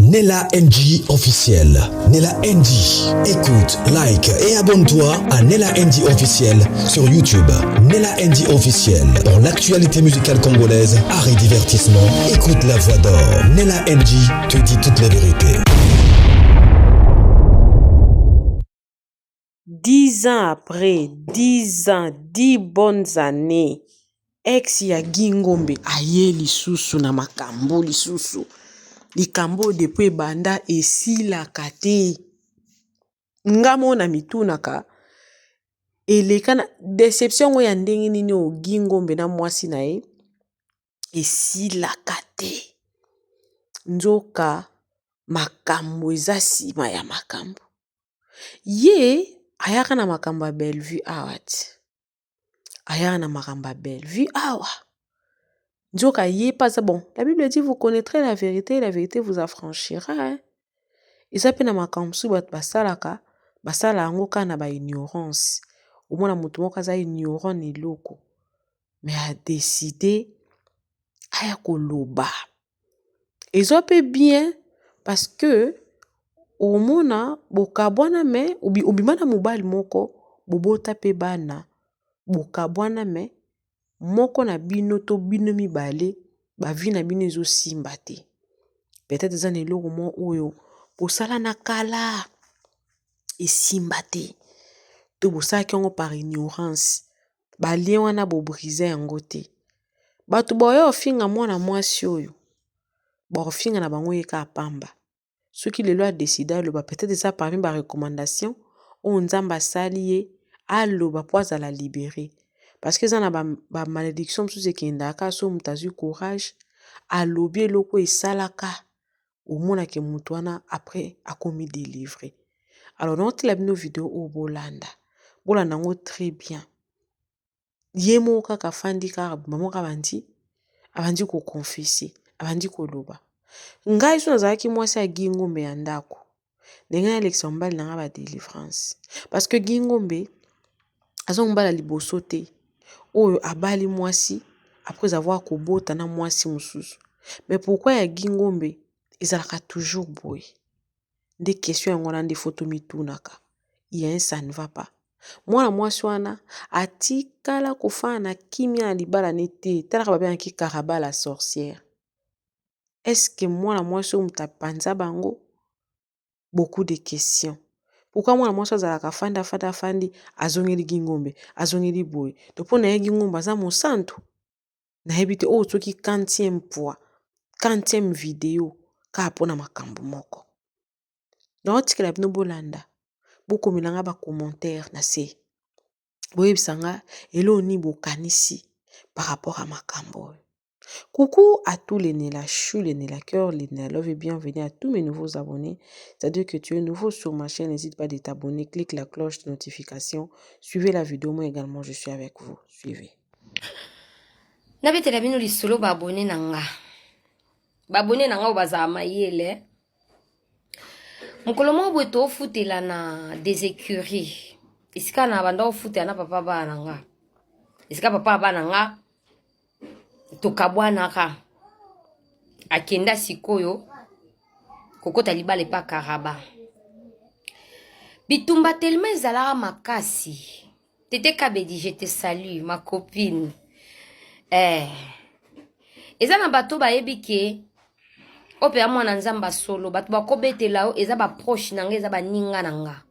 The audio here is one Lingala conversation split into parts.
Nella NG officiel. Nella NG. Écoute, like et abonne-toi à Nella NG officiel sur YouTube. Nella NG officiel. Pour l'actualité musicale congolaise, art et divertissement, écoute la voix d'or. Nella NG te dit toute la vérité. 10 ans après, 10 ans, 10 bonnes années, ex ya Gingombe aye lisusu na makambo lisusu. Likambo depuis banda esilaka te. Ngamo na mitunaka eleka na déception ngo ya ndenge nini o Gingombe na mwasi na ye esilaka te. Nzoka makambo eza nsima ya makambo. Ye ayaka na makambo ya Bellevue awa ti. Ayaka na makambo ya Bellevue awa. Nzoka ye pas ça bon. La Bible dit vous connaîtrez la vérité et la vérité vous affranchira. Hein? Eza pe na makambo su basalaka basala yango ka na ba ignorance. Omona mutu moko aza ignorant ni loko. Mais a décidé aya koloba. Ezo pe bien parce que omona bokabwana me obimana mobali moko bobota pe bana bokabwana me moko na bino to bino mibale bavi na bino ezo simba te. Peut-être eza na eloko mo oyo bosala na kala esimba te. To bosalaki yango par ignorance balien wana bobrise yango te. Bato boyo ofinga mwana mwasi oyo baofinga na bango yeka apamba. Soki lelo a décidé aloba peut-être eza parmi ba recommandation o nzamba asali ye aloba po azala libéré. Parce que ça na ba malédiction msusu ekendaka so mutu azwi courage alobi eloko esalaka omonake mutu wana après akomi délivré. Alors notela bino video o bolanda ngo très bien. Ye moko kaka fandi kaka mamo ka abandi ko confesser abandi ko loba. Ngai so nazalaki mwasi ya Gingombe ya ndako. Ndenge na election mbali na ba délivrance. Parce que Gingombe azombala liboso te. Oyo abali mwasi après avoir kobota na mwasi mususu. Mais pourquoi ya Gingombe ezalaka toujours boy? Des questions yango na des photos mitunaka. Il y a un ça ne va pas. Mwana mwasi wana atikala kofana na kimia na libala nete talaka babe yanki Karaba la sorcière. Est-ce que mwana mwasi o mutapanza bango? Beaucoup de questions. Pourquoi mwana mwasi azalaka fandi azongeli Gingombe azongeli boy? To pona ye Gingombe aza mosantu. Na hebite o toki 40e vidéo ka pona makambo moko. Na otikela bino bolanda. Boko milanga ba commentaire na se. Boyebisanga elo ni bokanisi par rapport à makambo. Coucou à tous les Nella Chou, les Nella Cœur, les Nella Love et bienvenue à tous mes nouveaux abonnés. C'est-à-dire que tu es nouveau sur ma chaîne, n'hésite pas de t'abonner, clique la cloche de notification, suivez la vidéo, moi également je suis avec vous. Suivez. Nabetela bino lisolo ba abonné nanga. Ba abonné nanga baza mayele. Mukolo mo bweto ofutela na des écuries. Isika na banda ofutela na papa ba nanga. Isika papa ba nanga tokabwana ka. Akenda sikoyo kokota libale pa Karaba. Bitumba tellement ezalaka makasi. Tete Kabedi, je te salue, ma copine. Eza na bato bayebi ke ope amwana nzamba solo bato bakobetela o eza ba proche nanga eza ba ninga nanga.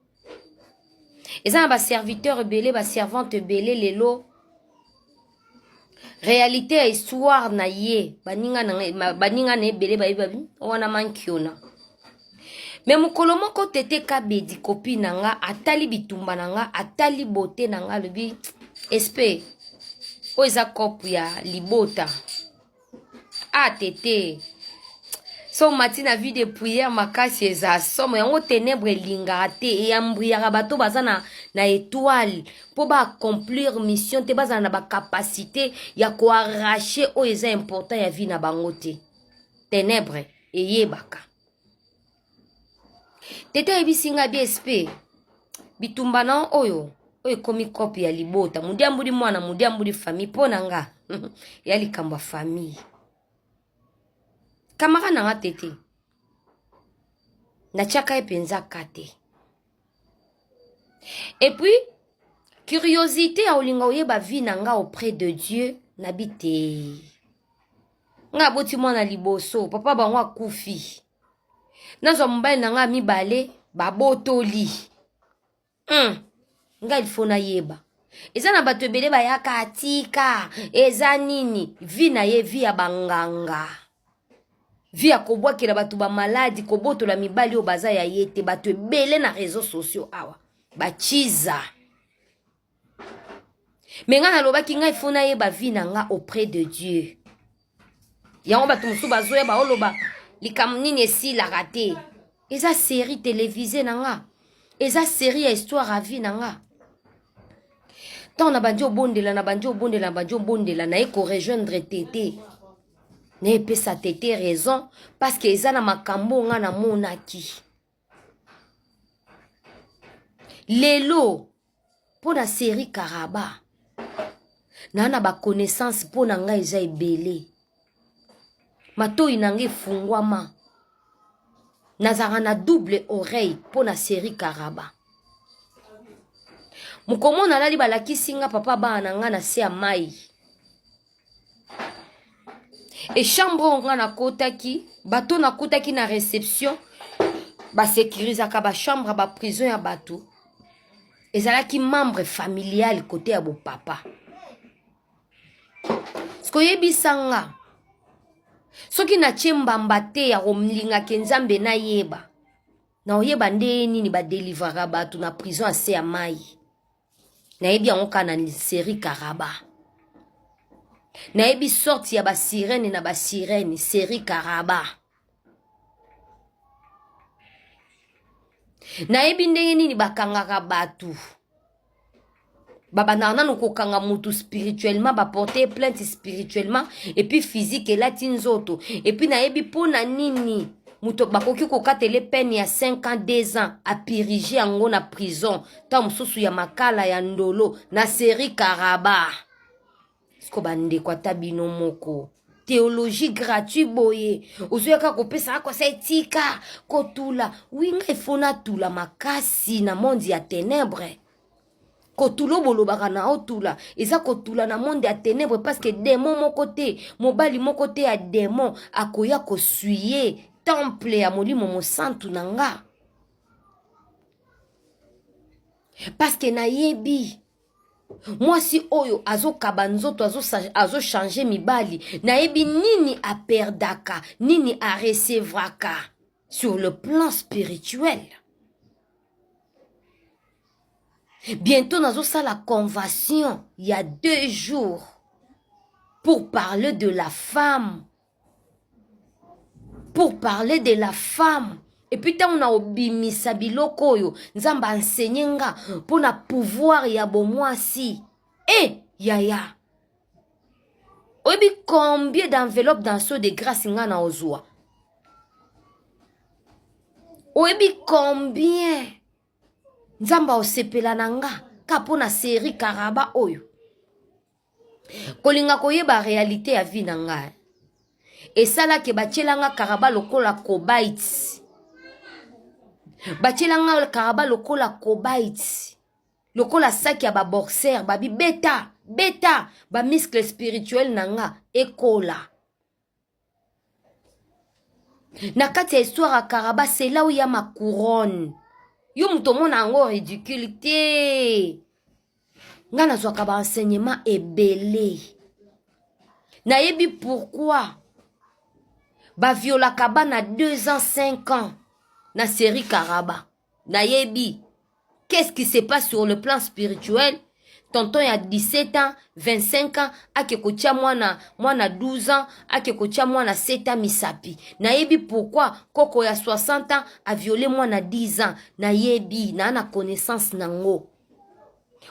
Eza na ba serviteur belé ba servante belé lelo. Réalité ya histoire na ye baninga na belé bayebi wana mankiona. Mais mukolo moko Tete Kabedi copine nanga atali bitumba nanga atali beauté nanga lebi espé o eza kopu ya libota. Ah Tete so matina vie de prière makasi eza somo yango ténèbre lingaka te e yambriaka bato baza na étoile po ba accomplir mission te baza na ba capacité ya ko arracher o eza important ya vie na bango te. Ténèbre eyebaka. Tete ebisinga BSP bitumba na oyo komi kopi ya libota mudiambudi mwana mudiambudi famille pona nga ya likambo famille. Kamara nanga Tete na tiaka ye penza kate. Et puis curiosité ya olinga oyeba vie na nga auprès de Dieu nabite. Nga boti mwana liboso papa bango akufi. Nazwa mobali na nga mibale babotoli. Nga ilfo na yeba. Eza na bato ebele bayaka atika. Eza nini? Vi na ye vi ya banganga. Vi ya kobwakela bato ba maladi kobotola mibali o baza ya yete bato ebele na réseaux sociaux awa. Bachiza. Mais nga nalobaki nga ilfo na yeba vi na nga auprès de Dieu. Yango bato musu bazoya ba oloba likam nini esi la raté. Eza série télévisée na nga. Eza série ya histoire à vie na nga. Tant na banjo bondela na banjo bondela na banjo bondela na eko rejoindre tété. Na epesa tété raison parce que eza na makambo nga na monaki. Lelo pour la série Karaba. Na ba connaissance pour na nga eza ebele. Mato inange fungwama. Nazara na double oreille pour la série Karaba. Mukomo nalali balakisi nga papa bana nga na se ya mai. Et chambre nga na kotaki, bato na kotaki na réception, ba sécurisaka ba chambre ba prison ya bato. Ezalaki membre familial côté ya bo papa. Sko yebisanga. Soki na chembamba te ya romlinga kenzambe na yeba. Na oyeba nde nini ba delivera bato na prison ase ya mai. Na yebi yango na série Karaba. Na yebi sorti ya ba sirène na ba sirène série Karaba. Na yebi ndenge nini bakangaka bato. Baba nana kokanga mutu spirituellement ba porter plainte spirituellement et puis physique et latinzoto et puis na yebi pona nini muto bakoki kokatele peine ya 5 ans 2 ans a piriger yango na prison ta mususu ya makala ya ndolo na série Karaba. Sko bande kwa tabino moko théologie gratuit boye ozoyaka kopesa ko setika kotula winga ifona tula makasi na monde ya ténèbres. Kotulo bolobaka na otula eza kotula na monde ya ténèbres parce que démon moko te mobali moko te ya démon akoya kosuye temple ya molimo mosantu na nga parce que na yebi mwasi oyo azokaba nzoto azo changer mibali na yebi nini aperdaka nini a recevraka sur le plan spirituel. Bientôt, nous avons la convention, il y a 2 jours, pour parler de la femme. Pour parler de la femme. Et puis, on a obimisa biloko yo, nzamba enseigner pour na pouvoir ya bomwasi. Eh, yaya. Obi combien d'enveloppes dans ce de grâce ngana ozwa? Obi combien? Nzamba osepela nanga kapona série Karaba oyo. Kolinga koyeba réalité ya vie nanga. Et sala ke bachelanga Karaba lokola kobaiti. Bachelanga Karaba lokola kobaiti. Lokola saki ya ba boxer, babi beta, ba muscle spirituel nanga ekola. Na kati ya histoire ya Karaba c'est là où il y a ma couronne. Yo mutomona ango ridiculité. Nga nazwaka ba enseignement ebele. Na yebi pourquoi ba violaka bana 2 ans 5 ans na série Karaba. Na yebi qu'est-ce qui se passe sur le plan spirituel? Tonton ya 17 ans, 25 ans, ake kotia mwana 12 ans, ake kotia mwana 7 ans misapi. Na yebi pourquoi koko ya 60 ans a violé mwana 10 ans. Na yebi na connaissance nango.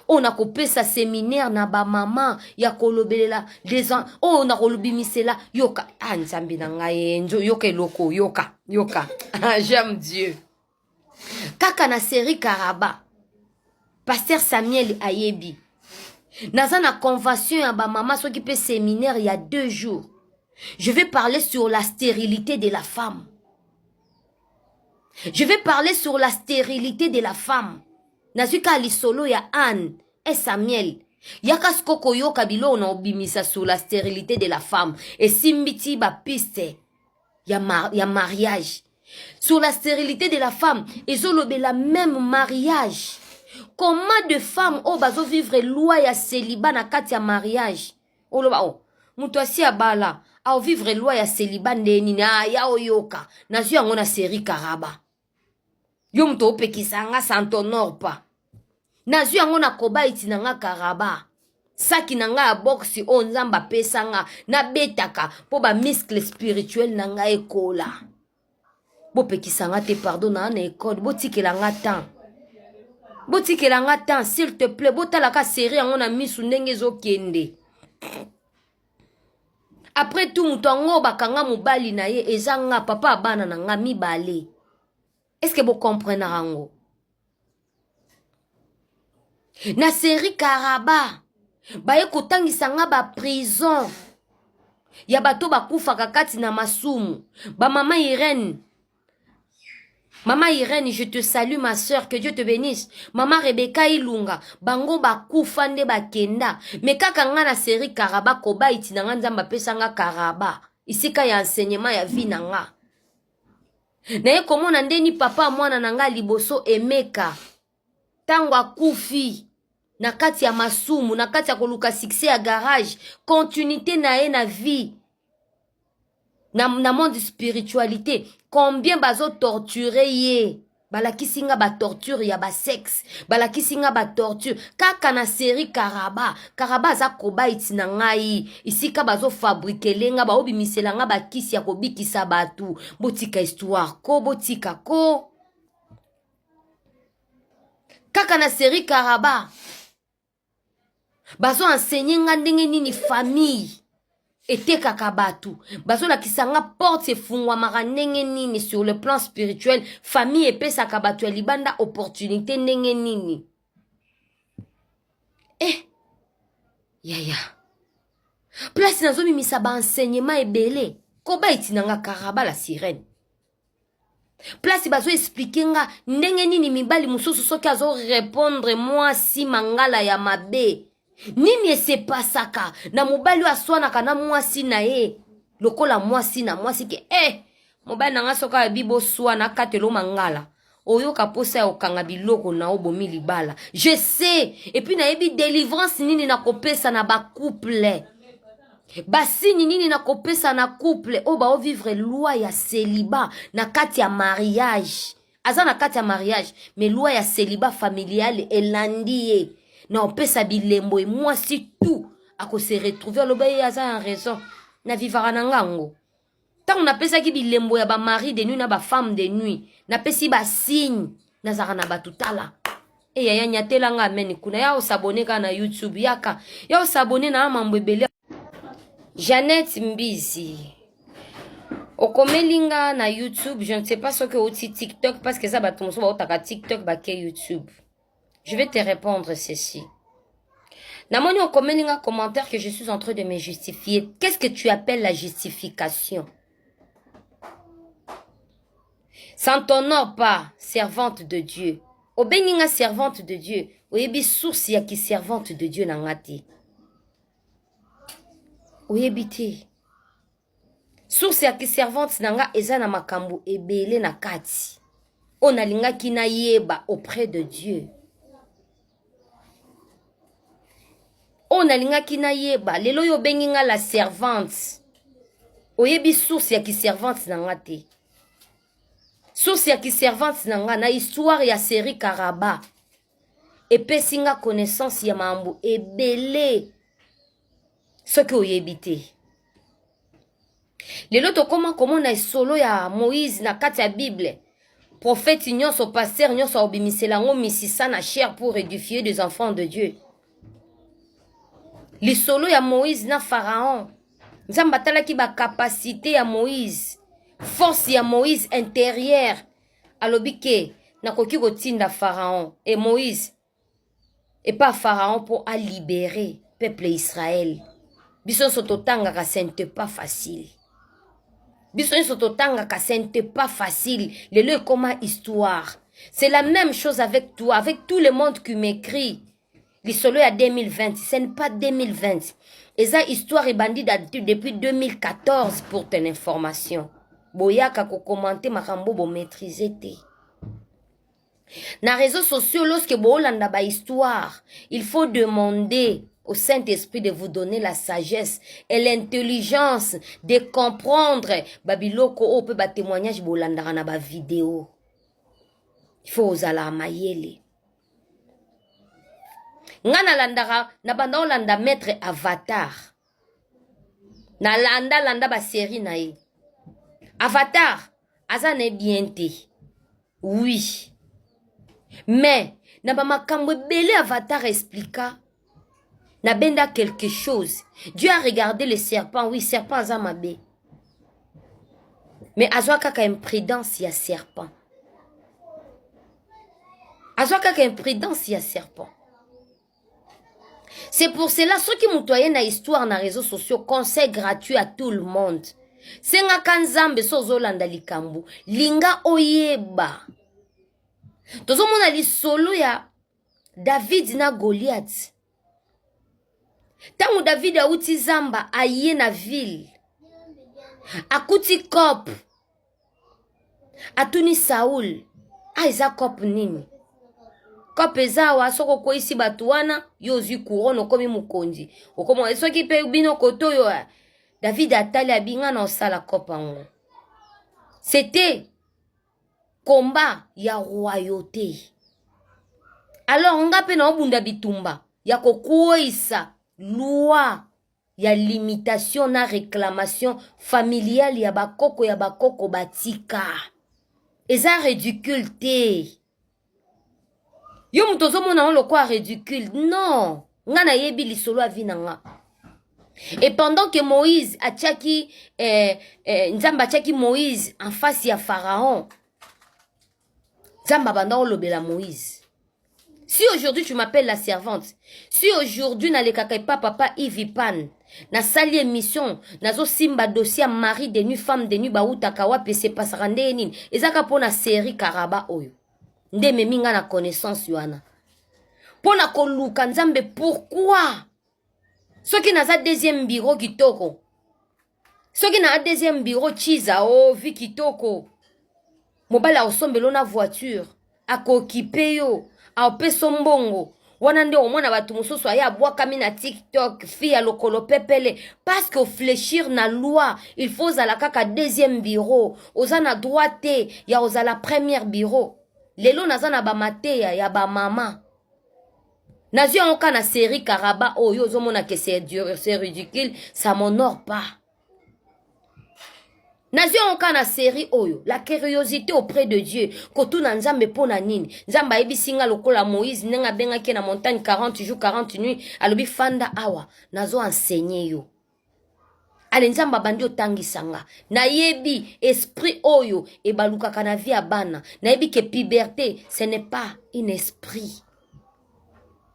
On a coupé sa séminaire na ba maman ya kolobelela des ans. Oh on a kolobimisela yoka nzambi na ngai njo yoka loko yoka. J'aime Dieu. Kaka na série Karaba. Pasteur Samuel ayebi. Naza na convention ya ba maman so qui peut séminaire il y a 2 jours. Je vais parler sur la stérilité de la femme. Je vais parler sur la stérilité de la femme. Nazuka lisolo ya Anne et Samuel. Yaka skoko yoka bilo na obimisa sur la stérilité de la femme. Et simbiti ba piste ya mariage. Sur la stérilité de la femme, ils ont la même mariage. Comment de femmes ont bazo vivre loi ya célibat na kati ya mariage? Oh loba oh, mutu asi abala, a vivre loi ya célibat ndeni na ya oyoka. Nazu yango na série Karaba. Yo mutu opekisa nga santonor pa. Nazu yango na koba iti na nga Karaba. Saki na nga ya boxi o nzamba pesa nga na betaka po ba muscle spirituel na nga ekola. Bopekisa nga te pardon na école, botikela nga temps. Botikela nga temps, s'il te plaît, botalaka série yango na misu ndenge ezokende. Après tout, mutu yango bakanga mobali na ye eza nga papa abana na nga mibale. Est-ce que vous comprenez yango? Na série Karaba, baye kotangisa nga ba prison. Ya bato bakufaka kati na masumu. Ba mama Irène. Maman Irène, je te salue ma soeur, que Dieu te bénisse. Maman Rebecca Ilunga, bango bakufa nde bakenda. Me kaka nga na série Karaba koba iti na nga nzamba pesa nga Karaba. Isika ya enseignement ya vie na nga. Na ye komona ndeni papa mwana na nga liboso Emeka. Tango akufi. Na kati ya masumu, na kati ya koluka succès ya garage. Continuité na ye na vie. Na monde spiritualité. Combien bazo torturer ye? Balakisi nga ba torture ya ba sexe. Balakisi nga ba torture. Kaka na série Karaba. Karaba za koba iti na ngai. Isika bazo fabriquer nga ba obimisela nga ba kisi ya kobikisa batu. Botika histoire ko, botika ko. Kaka na série Karaba. Bazo enseigner nga ndenge nini famille. Ete kakabatu. Bazo la kisanga porte fungwa maranenge nini sur le plan spirituel. Famille epe sakabatu ya libanda opportunité nenge nini. Yaya. Place nazo mimisa ba enseignement ebele. Koba itinanga Karaba la sirène. Place bazo expliquer nga ndenge nini mibali mususu soki azo répondre moi si mangala ya mabe. Nini ese pasaka na mobali aswanaka na mwasi na ye lokola mwasi na mwasi ke mobali na nga soka ya bibo swana katelo mangala oyoka posa ya okanga biloko na obomi libala. Je sais. Et puis na yebi délivrance nini na kopesa na ba couple. Basini nini na kopesa na couple o ba o vivre loi ya célibat na kati ya mariage. Aza na kati ya mariage mais loi ya célibat familial elandi na opesa bilembo et moi si tout ako se retrouver lobaye aza en raison na vivara na ngango. Tant on appelle ça ki bilembo ya ba mari de nuit na ba femme de nuit na pesi ba signe na zara na batutala. Ya nyatela nga amen kuna ya osabone ka na YouTube yaka ya osabone na mambo ebele. Jeannette Mbizi okomelinga na YouTube, je ne sais pas ce que outi TikTok parce que ça ba tonso ba otaka TikTok ba ke YouTube. Je vais te répondre ceci. Namoni okomelinga un commentaire que je suis en train de me justifier. Qu'est-ce que tu appelles la justification? Sans t'honore pas, servante de Dieu. Obeninga servante de Dieu. Oyebi source ya ki servante de Dieu nangati. Oyebi te. Source ya ki servante nanga eza na makambo ebele na kati. Onalinga ki na yeba auprès de Dieu. Onalinga ki na yeba lelo yo benginga la servante. Oyebi source ya ki servante nanga te. Source ya ki servante nanga na histoire ya série Karaba. Epesinga connaissance ya mambo ebele. Ce que oyebi te. Lelo to comment na solo ya Moïse na kati ya Bible. Prophète nyonso pasteur nyonso obimisela ngo misisa na chair pour édifier des enfants de Dieu. Les solo ya Moïse na Pharaon. Nzamba talaki ba capacité ya Moïse. Force ya Moïse intérieure. Alobike na koki kotinda Pharaon et Moïse. Et pas Pharaon pour à libérer peuple Israël. Biso sototanga ka ce n'était pas facile. Biso soto tanga ka ce n'était pas facile. Le lieu comme histoire. C'est la même chose avec toi, avec tout le monde qui m'écrit. Le solo à 2020, ce n'est pas 2020. Et ça, histoire est bandit depuis 2014 pour ton information. Boyaka ko commenter makambo bo maîtriser te. Na réseaux sociaux, lorsque boolanda ba histoire, il faut demander au Saint-Esprit de vous donner la sagesse et l'intelligence de comprendre babiloko o pe ba témoignage boolanda na ba vidéo. Il faut osala mayele. Ngana landara na banda olanda maître Avatar. Na landa ba série na ye. Avatar azane bien te. Oui. Mais na ba makambo belé Avatar expliqua na benda quelque chose. Dieu a regardé le serpent, oui, serpent azamabe. Mais azwa kaka imprudence ya serpent. Azwa kaka imprudence ya serpent. C'est pour cela, ceux qui m'outoyent na histoire na réseaux sociaux, conseil gratuit à tout le monde. Senga kanzambe sozo landa likambu, linga oyeba. Tozo mona li solo ya David na Goliath. Tangu David a uti zamba aye na ville. Akuti kop. Atuni Saul. Aiza kop nini? Kopeza wa soko ko isi batuana yozi couronne komi mukonzi okomo soki pe bino koto yo David atali abinga na osala kopango. C'était combat ya royauté. Alors nga pe na obunda bitumba ya kokuisa loi ya limitation na réclamation familiale ya bakoko batika. Eza ridicule te. Yo mutozo mona on le quoi ridicule. Non. Ngana yebi lisolo a vinanga. Et pendant que Moïse a tchaki Nzamba tchaki Moïse en face ya Pharaon. Nzamba banda olobela Moïse. Si aujourd'hui tu m'appelles la servante, si aujourd'hui na le kaka papa Ivipan, na sali émission, nazo simba dossier mari de nuit femme de nuit ba utakawa pese pasarande nini. Ezaka pona série Karaba oyo. Nde meminga na connaissance yoana. Pona koluka nzambe pourquoi? Soki naza deuxième bureau kitoko. Soki na deuxième bureau chiza o vi kitoko. Mobala osombelo na voiture. Akokipe yo. Aope sombongo. Wana nde omona batu mususu aya bwaka na TikTok fi ya lokolo pepele parce que fléchir na loi il faut za la kaka deuxième bureau oza na droite ya oza la première bureau. Lelo naza na ba mateya ya ba mama. Nazi onka na série Karaba oyo zomona que c'est ridicule, ça m'honore pas. Nazi onka na série oyo, la curiosité auprès de Dieu, kotu na nzambe pona nini. Nzamba ebisinga lokola Moïse nenga benga ke na montagne 40 jours 40 nuits, alobi fanda awa, nazo enseigner yo. Ale nzamba bandi otangisanga na yebi esprit oyo e baluka kana via bana na yebi que puberté ce n'est pas un esprit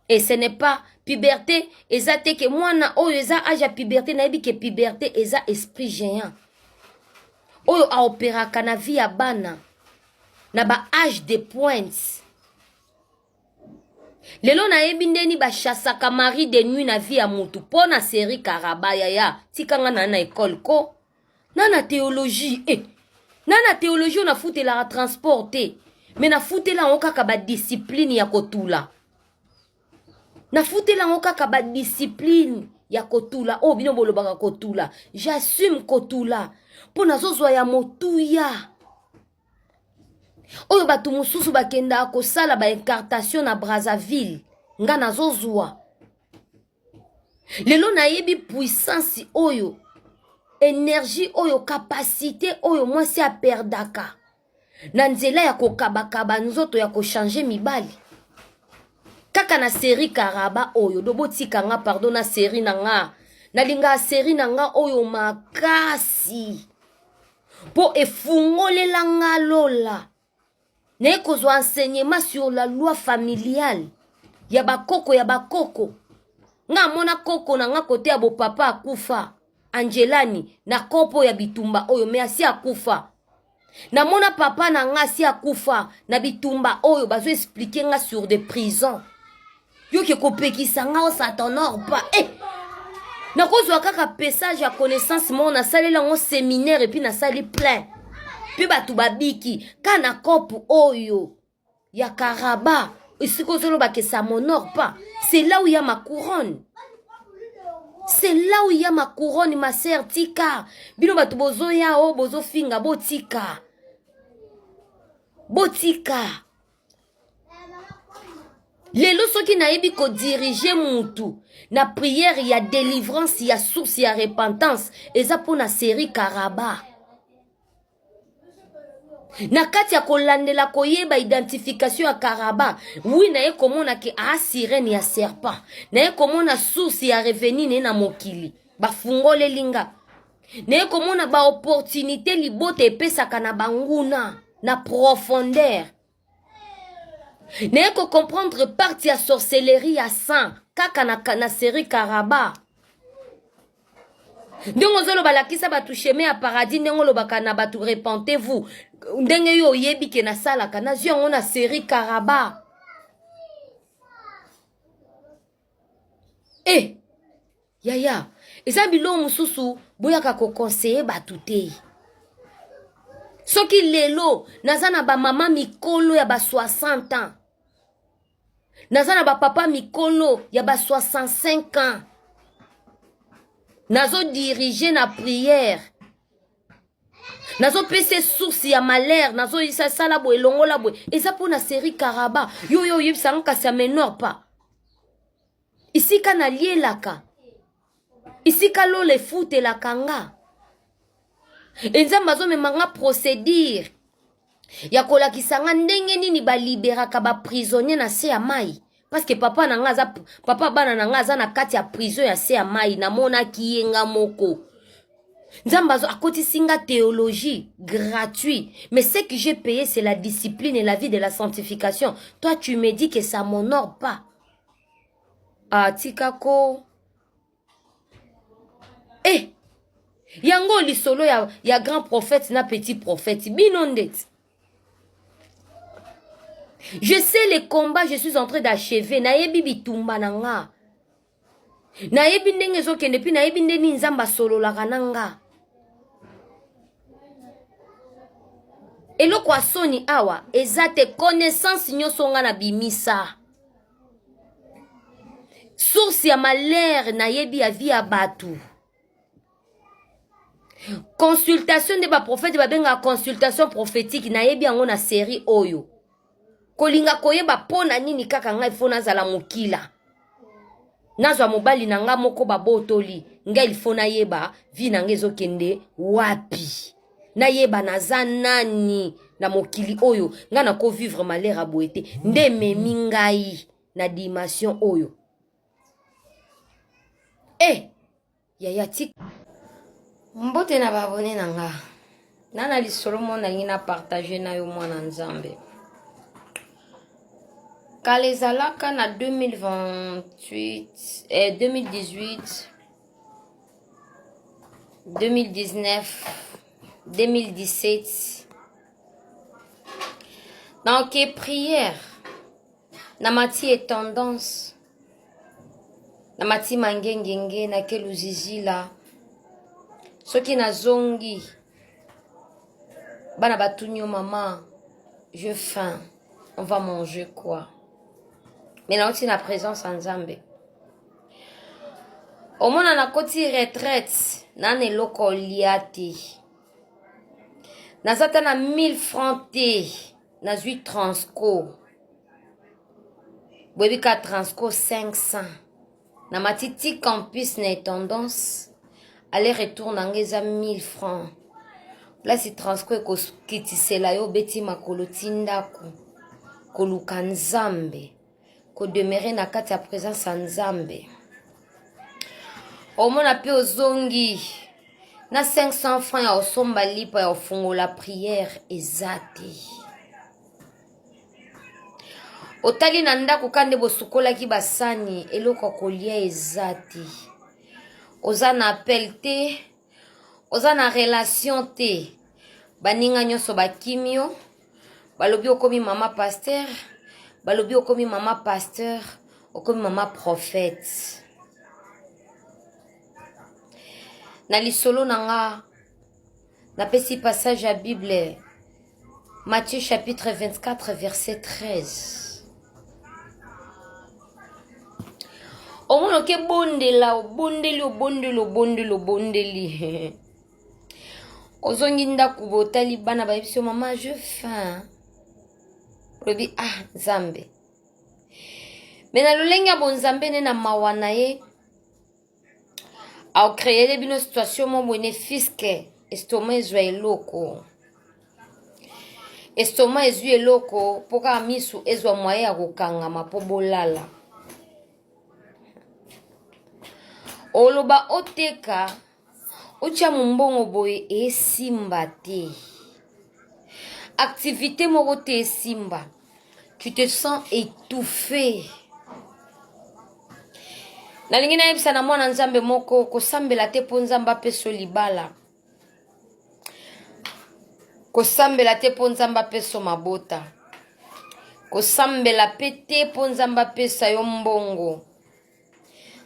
et ce n'est pas puberté ezate que mwana oyo eza âge puberté na yebi que puberté eza esprit géant oyo a opéra kana via bana na ba âge de pointe. Lelo na yebi ndeni ba chasaka mari de nuit na vie ya mutu pona série Karaba ya tikanga na école ko nana théologie nana théologie on a fouté la transporter mais na fouté la okaka ba discipline ya kotula na fouté la okaka ba discipline ya kotula oh bino bolobaka kotula j'assume kotula pona zozwa ya motuya. Oyo batu mususu bakenda kosala ba incartation na Brazzaville nga nazozwa. Lelo na yebi puissance oyo, énergie oyo, capacité oyo mwasi aperdaka. Na nzela ya kokabakaba nzoto ya kochange mibali. Kaka na série Karaba oyo, dobotika nga pardon na série nanga. Na linga série nanga oyo makasi. Po efungolela nga lola. N'est qu'aux enseignements sur la loi familiale. Ya bakoko. Nga mona koko na nga kote ya bo papa akufa. Angelani na kopo ya bitumba oyo me asi akufa. Na mona papa na nga asi akufa na bitumba oyo bazo expliquer nga sur des prisons. Yo ke kopekisa nga o ça t'honore pas. Na kozwa kaka message ya connaissance mo na salela ngo séminaire et puis na sali plein. Puis batu babiki kana kopo oyo ya Karaba. Ici kozolo ba que ça m'honore pas. C'est là où il y a ma couronne. C'est là où il y a ma couronne, ma sœur tika. Bino batu bozo ya o bozo finga botika. Botika. Lelo soki na yebi ko diriger mutu na prière, il y a délivrance, il y a source, il y a repentance. Et ça pour na série Karaba. Na kati ya kolandela koyeba identification ya Karaba. Oui, na ye komona ke a sirène ya serpent. Na ye komona source ya revenu ne na mokili. Ba fungole linga. Na ye komona ba opportunité libote epesaka na banguna na profondeur. Na ye ko comprendre partie ya sorcellerie ya sang kaka na série Karaba. Ndenge zolo balakisa batu chemin ya paradis ndenge lobaka na batu repentez-vous. Ndenge yo yebi ke na sala kana zio on a série Karaba. Yaya, eza bilo mususu boyaka ko conseiller batu te. Soki lelo nazana ba mama mikolo ya ba 60 ans. Nazana ba papa mikolo ya ba 65 ans. Nazo diriger na prière. Nazo pese source ya malheur. Nazo isa sala bo elongo la bo. Et ça pour na série Karaba. Yo yebsanga ça m'honore pas. Ici kana lié laka. Ici kalo le foot la kanga. Et nzamba zo memanga procédure. Ya kola kisanga ndenge nini ba libéra ka ba prisonnier na se ya mai. Parce que papa bana na nga za na kati ya prison ya se ya mai na mona kiyenga moko. Nzambazo akoti singa théologie gratuit. Mais ce que j'ai payé c'est la discipline et la vie de la sanctification. Toi tu me dis que ça m'honore pas. Ah tikako. Yango lisolo ya grand prophète na petit prophète. Binondet. Je sais les combats, je suis en train d'achever. Nayebi bitumba nanga. Nayebi ndenge zokende pi nayebi ndeni nzamba solo la kananga. Eloko asoni awa ezate connaissance nyoso nga na bimisa. Source ya malheur nayebi ya vie ya batu. Consultation de ba prophète babenga consultation prophétique nayebi yango na série oyo. Kolinga koyeba pona nini kaka nga ifo nazala mokila. Nazwa mobali na nga moko babotoli. Nga ilfo na yeba vi na ngezo kende wapi. Na yeba naza nani na mokili oyo. Nga na ko vivre malheur aboete. Nde memi ngai na dimension oyo. Yaya tik. Mbote na babone na nga. Nana lisolo mona ngina partager na yo mwana nzambe. Kalezalaka na 2028, 2018, 2019, 2017. Donc, prière. Namati est tendance. Namati mangengenge na keluzizi la. Soki na zongi. Bana batunyo maman. Je faim. On va manger quoi? Mais là, on a la présence en Zambé. Au moins, on a côté retraite. Nan e loko liati. Na satana 1000 francs te. Na zui transco. Bwebika transco 500. Na matiti campus na tendance. Aller-retour nangeza 1000 francs. Place transco ko kitisela yo beti makolo tindaku. Koluka nzambe. Ko demeurer na kati ya présence en Nzambe. Omona pe ozongi na 500 francs ya osomba lipa ya ofungola prière ezate. Otali na ndako kande bosukola ki basani eloko kolia ezate. oza na appel te, oza na relation te, baninga nyonso bakimio, balobi okomi mama pasteur, balobi okomi mama pasteur, okomi mama prophète. Na lisolo nanga, na pesi passage à Bible, Matthieu chapitre 24, verset 13. Omono ke bondela, bondeli. Ozongi ndaku botali bana bayebisi mama je faim. Lobi Nzambe. Mais na lolenge ya bonzambe ne na mawana ye. A créer bino situation mo bone fiske estomac ezwa eloko. Estomac ezwa eloko poka misu ezwa moye ya kokangama po bolala. Oloba oteka otia mumbongo boye esimba te. Activité moko te esimba. Tu te sens étouffé. Nalingi na yebisa na mwana Nzambe moko kosambela te po Nzambe apeso libala. Kosambela te po Nzambe apeso mabota. Kosambela te po Nzambe apesa yo mbongo.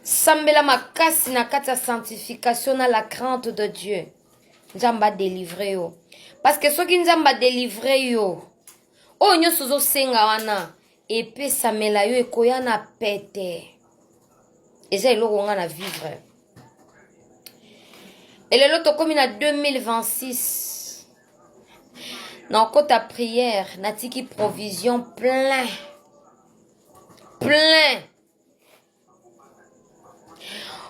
Sambela makasi na kati ya sanctification na la crainte de Dieu. Nzambe a délivré yo. Parce que soki Nzambe a délivré yo, o nyonso zo senga wana epesamela yo ekoya na pete. Eza eloko nga na vivre. Elelo tokomi na 2026. Na okota prière, natiki provision plein.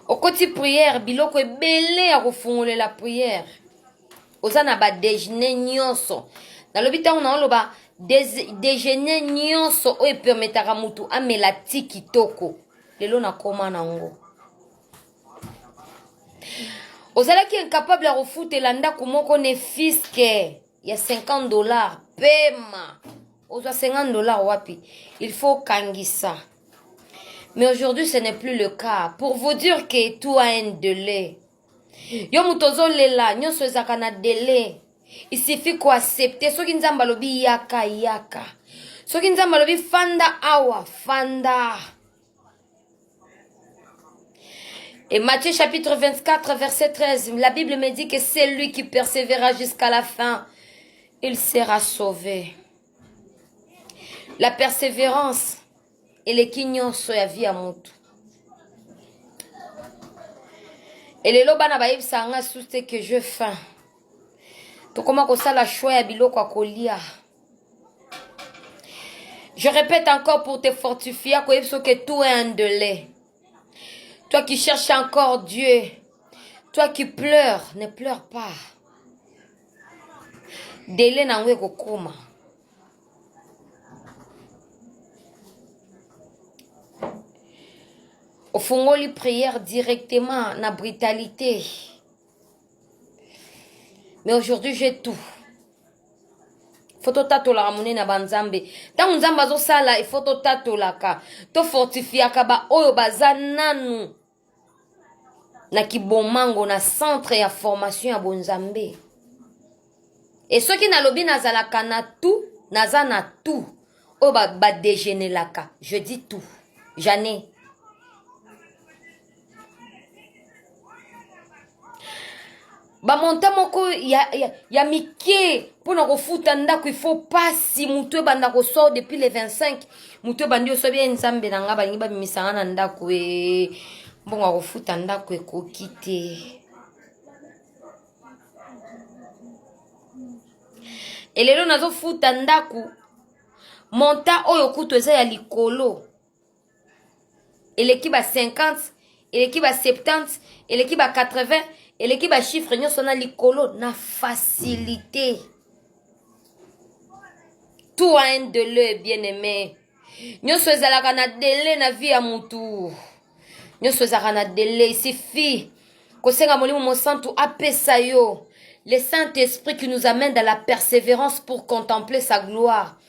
Okoti prière, biloko ebele ya kofungolela la prière. Oza na ba déjeuner nyonso. Na lobi tango na oloba déjeuner nyonso oyo permetaka mutu amela ti kitoko. Lelo na koma nango. Ozalaki incapable ya kofutela ndako moko ne fiske ya $50. Pema. Ozwa $50 wapi. Il faut kangisa. Mais aujourd'hui, ce n'est plus le cas. Pour vous dire que tout a un délai. Yo mutozo lela, nyonso ezaka na délai. Il suffit ko accepter. Soki Nzambe alobi yaka. Soki Nzambe alobi fanda awa, fanda. Et Matthieu chapitre 24, verset 13, la Bible me dit que c'est lui qui persévérera jusqu'à la fin. Il sera sauvé. La persévérance. Et les kinyonso ya vie à mutu. Et les lobana ba yebisa nga souste que je faim. To koma ko sala choix ya biloko akolia. Je répète encore pour te fortifier ko yebso que tout est un délai. Toi qui cherches encore Dieu, toi qui pleures, ne pleure pas. Délai na ngwe ko koma. Au fond, les prières directement, na brutalité. Mais aujourd'hui, j'ai tout. Faut to tato la ramone na banzambe. Tant nzamba zo sala, il faut to tato la ka. To fortifier ka ba oyo bazananu. Na kibomango na centre ya formation ya bonzambe. Et ceux qui na lobi na zalaka na tout, na za na tout. O ba déjeuner la ka. Je dis tout. J'en ai. Ba monta moko ya mike pona kofuta ndako il faut pas si mutu banda ko sort depuis les 25 mutu bandi so bien Nzambe na nga balingi ba bimisanga na ndako mbongo kofuta ndako ekoki te. Elelo nazo futa ndako monta oyo kutu eza ya likolo eleki ba 50 eleki ba 70 eleki ba 80 et l'équipe a chiffre nyonso na likolo na facilité. Tout a un délai, bien-aimé. Nyonso ezalaka na délai na vie ya mutu. Nyonso ezalaka na délai. Il suffit kosenga molimo mosantu apesa yo. Le Saint-Esprit qui nous amène dans la persévérance pour contempler sa gloire.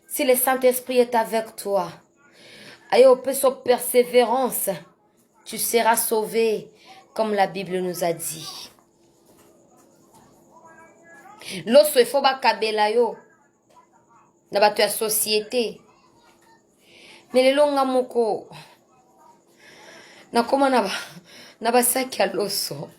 Si le Saint-Esprit est avec toi, ayo peso persévérance, tu seras sauvé. comme la Bible nous a dit. Loso il faut bakabela yo na bato ya société. Mais les longa moko na koma na basaki ya loso.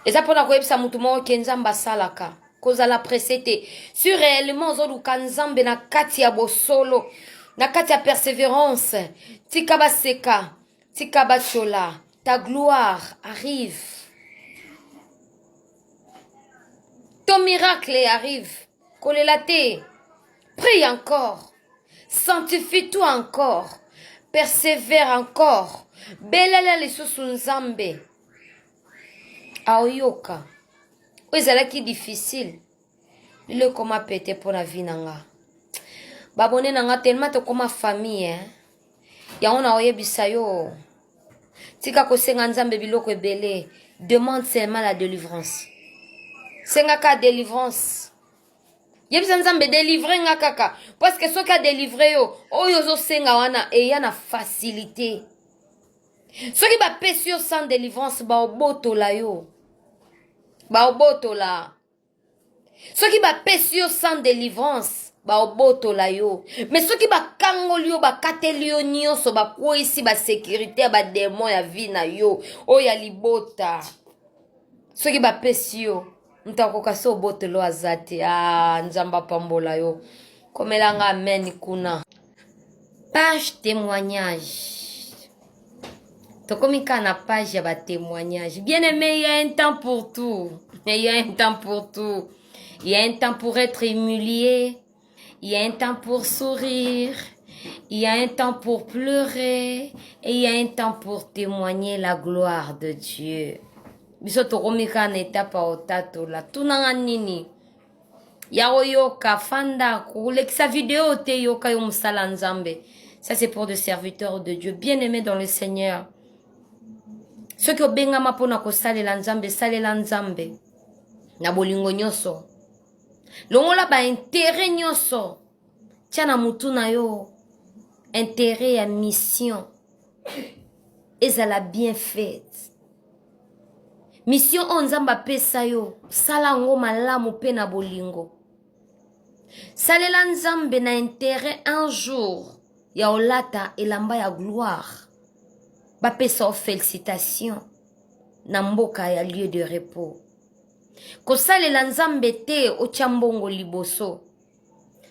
Eza pona koyebisa mutu moko ke Nzambe asalaka kozala presete si réellement ozoluka Nzambe na kati ya bosolo na kati ya persévérance tika baseka tika bachola ta gloire arrive, ton miracle arrive. Kolela te, prie encore, sanctifie-toi encore, persévère encore, belela lisusu Nzambe aoyoka ezalaki difficile le koma pete pour la vie nanga babone nanga tellement te koma famille yango na oyebisa yo tika kosenga Nzambe biloko ebele, demande seulement la délivrance. Senga ka délivrance yebisa Nzambe délivrer nga kaka parce que soki a délivrer yo oyo zo senga wana eya na facilité. Soki ba pesi yo sans délivrance ba obotola yo ba obotola. Soki ba pesi yo sans délivrance ba obotola yo. Mais soki ba kangoli yo ba kateli yo nyonso ba kwisi ba sécurité ba démon ya vie na yo o ya libota. Soki ba pesi yo ntakoka so obotelo azate Nzamba pambola yo komelanga amen kuna. Page témoignage. Tokomika na page ya ba témoignage. Bien aimé, il y a un temps pour tout. Il y a un temps pour tout. Il y a un temps pour être humilié. Il y a un temps pour sourire. Il y a un temps pour pleurer. Et il y a un temps pour témoigner la gloire de Dieu. Biso tokomika na étape ya otato la. Tunanga nini? Ya oyoka fanda kulekisa vidéo te yoka yo musala Nzambe. Ça c'est pour des serviteurs de Dieu bien aimés dans le Seigneur. Ceux qui obengama pona ko salela Nzambe na bolingo nyoso. Longola ba intérêt nyoso. Tiana mutu na yo intérêt ya mission. Ezala bien faite. Mission on Nzamba pesa yo sala ngo malamu pe na bolingo. Salela Nzambe na intérêt un jour ya olata elamba ya gloire. Ba pesa o félicitations na mboka ya lieu de repos. Ko salela Nzambe te o chambongo liboso.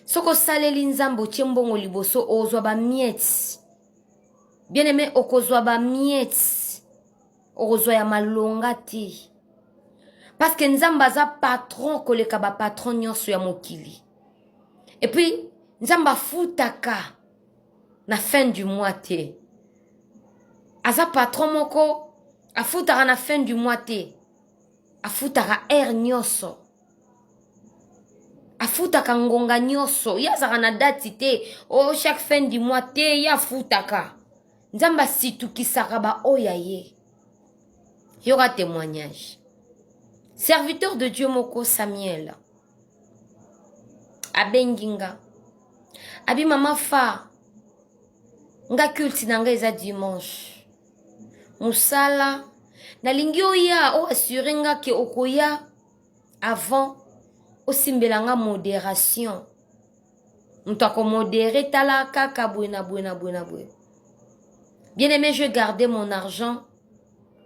Soko saleli Nzambe o chambongo liboso ozwa ba miette. Bien aimé okozwa ba miette. Ozwa ya malonga te. Parce que Nzamba za patron koleka ba patron nyonso ya mokili. Et puis Nzamba futaka na fin du mois te. Aza patron moko afutaka na fin du mois te. Afutaka air nyonso. Afutaka ngonga nyonso. Yazaka na date te. Oh chaque fin du mois te ya futaka. Nzamba situkisaka ba oya ye. Il y aura témoignage. Serviteur de Dieu moko Samuel. Abenginga. Abi mama fa. Nga culte nanga eza dimanche. Musala. Na lingi oya o assuré nga ke okoya avant osimbelanga modération. Mutako modéré tala kaka buena. Bien aimé, je gardais mon argent.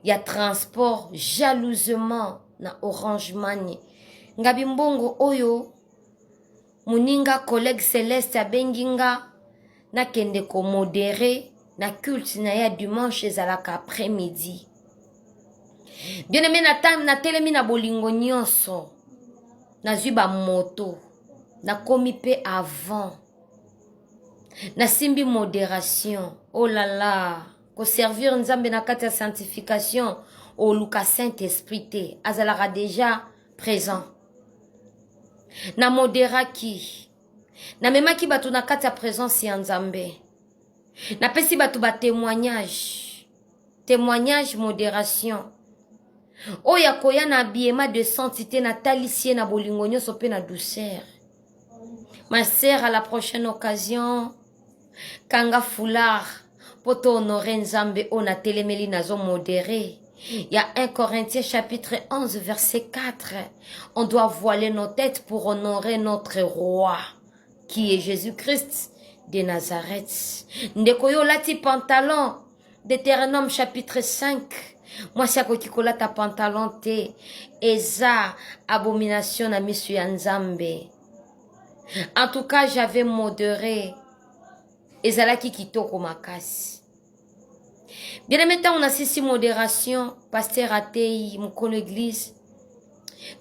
Il y a transport jalousement na Orange Money. Ngabi mbongo oyo muninga collègue Céleste abenginga na kende ko modéré na culte na ya dimanche ezalaka après-midi. Bien aimé na telemi na bolingo nyonso. Na zuba moto. Na komi pe avant. Na simbi modération. Oh là là. Ko servir Nzambe na kati ya sanctification. O Luka Saint-Esprit te. Azalara déjà présent. Na modéra ki. Na mema ki batu na kati ya présence ya Nzambe. Na pesi batu ba témoignage. Témoignage, modération. Oya koya na biema de santité na talisie na bolingo nyonso pe na douceur. Ma sœur, à la prochaine occasion, kanga foulard, poto honorer nzambe on a telemeli nazo modéré. Il y a 1 Corinthiens chapitre 11 verset 4. On doit voiler nos têtes pour honorer notre roi qui est Jésus-Christ de Nazareth. Ndekoyo lati pantalon Deutéronome chapitre 5. Moi si akokikola ta pantalon te eza abomination na misu ya nzambe. En tout cas, j'avais modéré. Ezalaki kitoko makasi. Bien aimé, on a ceci modération, pasteur Atei, mon église.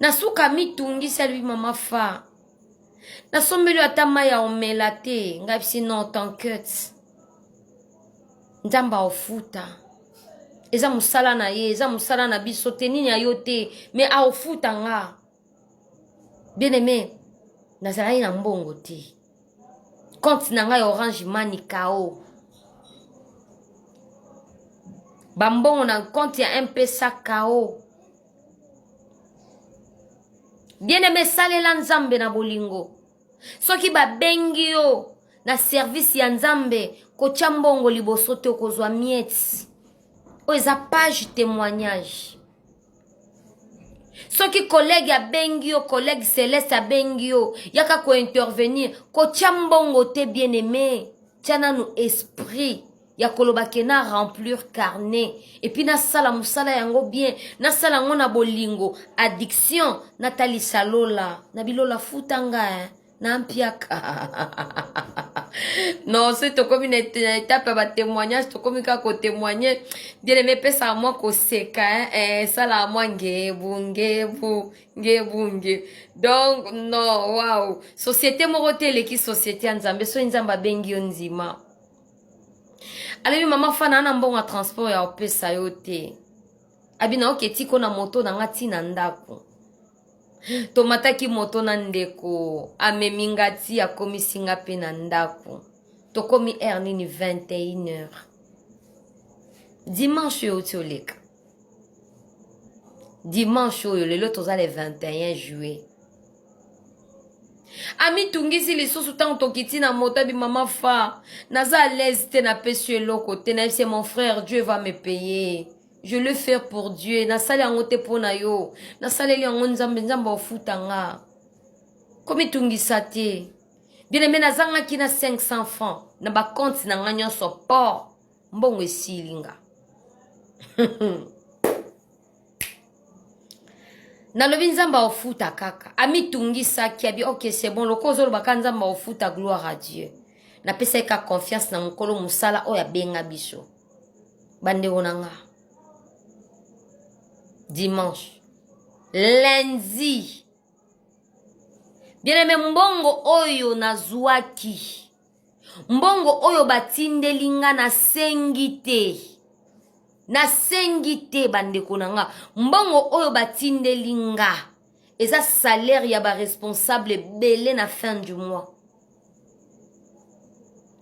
Nasuka mitungi salui mama fa. Nasombelu atama ya omelate, ngabisi non tanket. Nzamba ofuta. Eza musala na ye, eza musala na biso te nini ayote, mais a ofuta nga. Bien aimé, nazalai na mbongo te. Compte na nga Orange Money KO. Bambongo na compte ya M-Pesa KO. Bien aimé salela nzambe na bolingo. Soki ba bengi yo na service ya nzambe ko chambongo liboso te kozwa mieti. O eza page témoignage. Soki collègue a bengio, collègue Céleste a bengio, yaka ko intervenir, ko chambongo te bien aimé, tiana nou esprit, ya kolobake na remplir carnet, et puis na sala musala yango bien, na sala yango na bolingo, addiction, Nathalie Salola, na bilola futanga, na ampiaka. Non, c'est comme une étape à témoignage, c'est comme un témoigner. Bien aimé, pesa à moi qu'on seka, ça la moi ngebu. Donc, non, waouh. Société morotele qui société nzambe, so nzamba bengi onzima. Alors, maman fana na mbongo transport ya opesa yote. Abina oketi ko na moto na ngati na ndako. Tomataki moto na ndeko amemingati ya komisinga pe na ndako. Tokomi nini 21h. Dimanche yo tioleka. Dimanche yo lelo toza le 21 juillet. Ami tungisi lisusu tango tokiti na moto bi mama fa. Naza à l'aise te na pesu eloko te na c'est mon frère, Dieu va me payer. Je le fais pour Dieu. Na sali angote pona yo. Na sali li ango nzambe nzamba ofutanga. Komi tungisa te. Bien aimé nazanga ki na 500 francs. Na ba compte na nga nyonso port. Mbongo esilinga. Na lobi nzamba ofuta kaka. Ami tungisa ki abi ok c'est bon. Loko zolo baka nzamba ofuta gloire à Dieu. Na pesa eka confiance na mkolo musala oya benga biso. Bande onanga. Dimanche, lundi. Bien aimé mbongo oyo na zwaki. Mbongo oyo batindelinga na sengite. Na sengite bandeko nanga. Mbongo oyo batindelinga. Eza salaire ya ba responsable belé na fin du mois.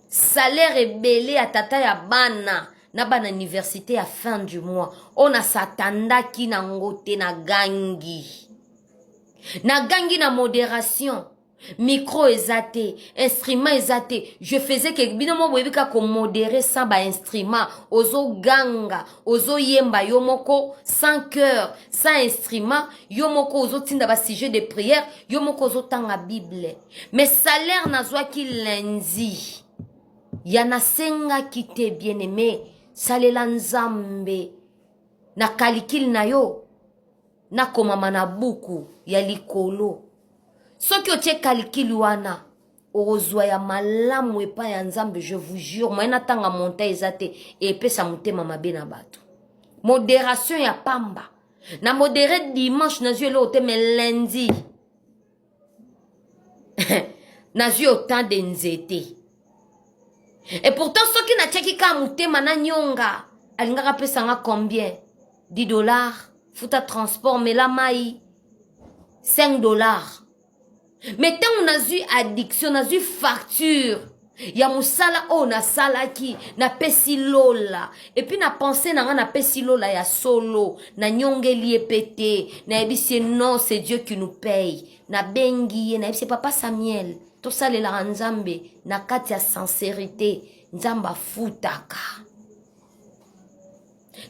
Salaire belé à tata ya bana. Na ban université à fin du mois. On a satanda ki na ngote na gangi. Na gangi na modération. Micro ezate. Instrument ezate. Je faisais que binomo webika ko modérer sans ba instrument. Ozo ganga. Ozo yemba yomoko. Sans cœur. Sans instrument. Yomoko ozo tinda ba sujet de prière. Yomoko ozo tanga Bible. Mais salaire na zwa ki lundi. Yana senga ki te bien aimé. Salela nzambe na kalikili na yo na komama na buku ya likolo soki otie kalikili wana ozwa ya malamu epa ya nzambe. Je vous jure moyena tanga monta ezate epesa mutema mabe na bato. Modération ya pamba na modéré dimanche na zwe lo te me lundi na zwe autant de nzete. Et pourtant, ceux qui n'a tcheki ka mutema na nyonga, alingaka pesanga combien? 10 $. Futa transport, mais la maï, 5 $. Mais tant on a eu addiction, on a eu facture. Ya musala o na sala ki, na pesi lola. Et puis na pensé na pesi lola ya solo, na nyonge lié pété, na ebisi non, c'est Dieu qui nous paye. Na bengi, na ebisi papa Samuel. Tout ça, les nzambe, na kati ya sincérité, nzamba futaka.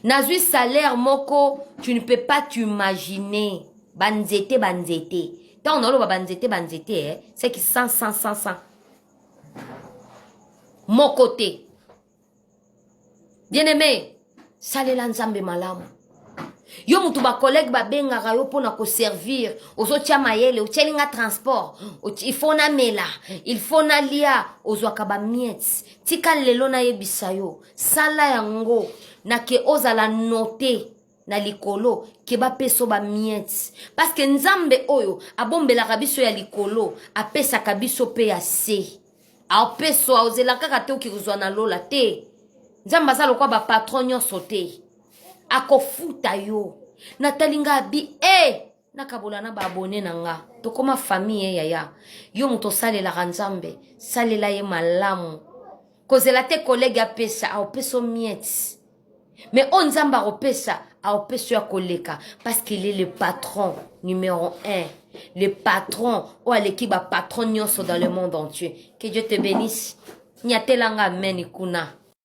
Nazui salaire moko, tu ne peux pas t'imaginer. Banzete. Tant on a le banzete, c'est qui 100. Mon côté. Bien aimé, salela nzambe malamu. Yo mutu ba collègue ba benga yo pona ko servir, ozo tia mayele, o tielinga transport, il faut na mela, il faut na lia, ozo akaba miets. Tika lelo na yebisa yo, sala yango na ke ozala noter na likolo ke ba peso ba miets. Parce que nzambe oyo abombela kabiso ya likolo, apesa kabiso pe ya se. A peso ozela kaka te okizwa na lola te. Nzambe azalo kwa ba patron nyonso te. Akofuta yo. Natalinga bi nakabola na ba abonné nanga. Tokoma famille yaya. Yo muto salela nzambe, salela ye malamu. Kozela te collègue apesa, a peso miets. Mais on nzamba opesa, a peso ya koleka parce qu'il est le patron numéro 1. Le patron ou l'équipe patron nyonso dans le monde entier. Que Dieu te bénisse. Nyatelanga meni kuna.